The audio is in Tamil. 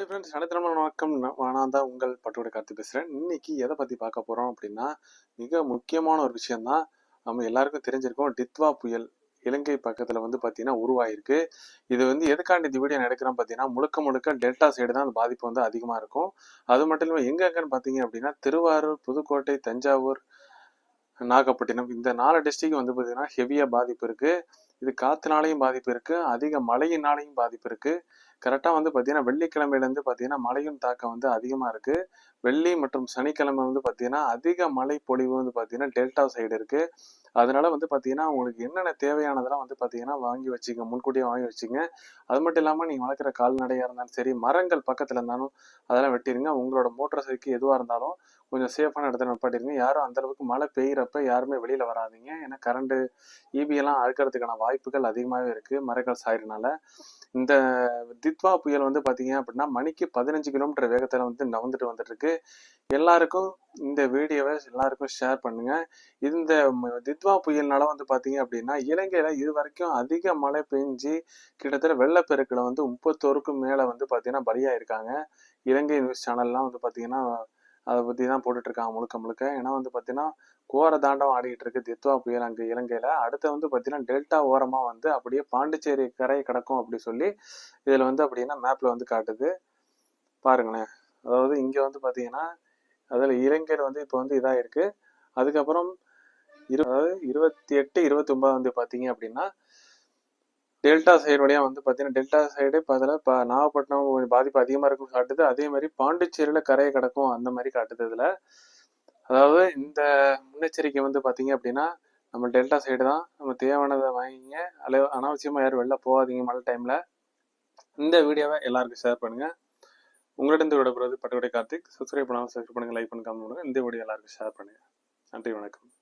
ஹாய் ஃப்ரெண்ட்ஸ், அனைத்து வணக்கம். நான் தான் உங்கள் பட்டுவடை கார்த்தி பேசுகிறேன். இன்னைக்கு எதை பற்றி பார்க்க போகிறோம் அப்படின்னா, மிக முக்கியமான ஒரு விஷயம்தான். நம்ம எல்லாருக்கும் தெரிஞ்சிருக்கோம். டித்வா புயல் இலங்கை பக்கத்தில் வந்து பார்த்தீங்கன்னா உருவாயிருக்கு. இது வந்து எதுக்காண்டி இந்த வீடியோ எடுக்கிறோம் பார்த்தீங்கன்னா, முழுக்க முழுக்க டெல்டா சைடு தான் அந்த பாதிப்பு வந்து அதிகமாக இருக்கும். அது மட்டும் இல்லாமல் எங்கெங்கன்னு பார்த்தீங்க அப்படின்னா, திருவாரூர், புதுக்கோட்டை, தஞ்சாவூர், நாகப்பட்டினம் இந்த 4 டிஸ்ட்ரிக்ட் வந்து பார்த்தீங்கன்னா ஹெவியாக பாதிப்பு இருக்குது. இது காற்றுனாலையும் பாதிப்பு இருக்குது, அதிக மழையினாலையும் பாதிப்பு இருக்குது. கரெக்டாக வந்து பார்த்தீங்கன்னா வெள்ளிக்கிழமையிலேருந்து பார்த்தீங்கன்னா மழையின் தாக்கம் வந்து அதிகமாக இருக்குது. வெள்ளி மற்றும் சனிக்கிழமை வந்து பார்த்தீங்கன்னா அதிக மழை பொழிவு வந்து பார்த்தீங்கன்னா டெல்டா சைடு இருக்குது. அதனால வந்து பார்த்தீங்கன்னா உங்களுக்கு என்னென்ன தேவையானதெல்லாம் வந்து பார்த்தீங்கன்னா வாங்கி வச்சுங்க, முன்கூட்டியே வாங்கி வச்சுங்க. அது மட்டும் இல்லாமல் நீங்கள் வளர்க்குற கால்நடையாக இருந்தாலும் சரி, மரங்கள் பக்கத்தில் இருந்தாலும் அதெல்லாம் வெட்டிடுங்க. உங்களோட மோட்டார் சைக்கிள் எதுவாக இருந்தாலும் கொஞ்சம் சேஃபான இடத்துல நிப்பாட்டிடுங்க. யாரும் அந்த அளவுக்கு மழை பெய்யறப்ப யாருமே வெளியில வராதீங்க. ஏன்னா கரண்ட் ஈபி எல்லாம் அறுக்கிறதுக்கான வாய்ப்புகள் அதிகமாகவே இருக்கு மரங்கள் சாயிறனால. இந்த தித்வா புயல் வந்து பாத்தீங்க அப்படின்னா மணிக்கு 15 கிலோமீட்டர் வேகத்துல வந்து நகர்ந்துட்டு வந்துட்டு இருக்கு. எல்லாருக்கும் இந்த வீடியோவை எல்லாருக்கும் ஷேர் பண்ணுங்க. இந்த தித்வா புயல்னால வந்து பாத்தீங்க அப்படின்னா இலங்கையில இது வரைக்கும் அதிக மழை பெஞ்சு கிட்டத்தட்ட வெள்ளப்பெருக்குல வந்து 31க்கும் மேல வந்து பாத்தீங்கன்னா பலியாயிருக்காங்க. இலங்கை நியூஸ் சேனல்லாம் வந்து பாத்தீங்கன்னா அதை பத்தி தான் போட்டுட்டு இருக்காங்க முழுக்க முழுக்க. ஏன்னா வந்து பாத்தீங்கன்னா கோர தாண்டவம் ஆடிட்டு இருக்கு தித்வா புயல் அங்க இலங்கையில. அடுத்து வந்து பாத்தீங்கன்னா டெல்டா ஓரமா வந்து அப்படியே பாண்டிச்சேரி கரை கிடக்கும் அப்படி சொல்லி இதுல வந்து அப்படின்னா மேப்ல வந்து காட்டுது பாருங்களேன். அதாவது இங்க வந்து பாத்தீங்கன்னா அதுல இலங்கையில வந்து இப்போ வந்து இதா இருக்கு. அதுக்கப்புறம் அதாவது 28, 29 வந்து பாத்தீங்க அப்படின்னா டெல்டா சைடு வழியா வந்து பாத்தீங்கன்னா டெல்டா சைடு இப்போ அதில் இப்போ நாகப்பட்டினம் கொஞ்சம் பாதிப்பு அதிகமாக இருக்குன்னு காட்டுது. அதே மாதிரி பாண்டிச்சேரியில கரையை கிடக்கும் அந்த மாதிரி காட்டுது இதுல. அதாவது இந்த முன்னெச்சரிக்கை வந்து பாத்தீங்க அப்படின்னா நம்ம டெல்டா சைடு தான். நம்ம தேவையானதை வாங்கிங்க. அனாவசியமா யாரும் வெளில போகாதீங்க மழை டைம்ல. இந்த வீடியோவை எல்லாருக்கும் ஷேர் பண்ணுங்க. உங்களிடம் விடப்படுறது பட்டுக்கடை கார்த்திக். சப்ஸ்கிரைப் பண்ணாமல் சப்ஸ்கிரைப் பண்ணுங்க, லைக் பண்ணி கமெண்ட் பண்ணுங்க. இந்த வீடியோ எல்லாருக்கும் ஷேர் பண்ணுங்க. நன்றி, வணக்கம்.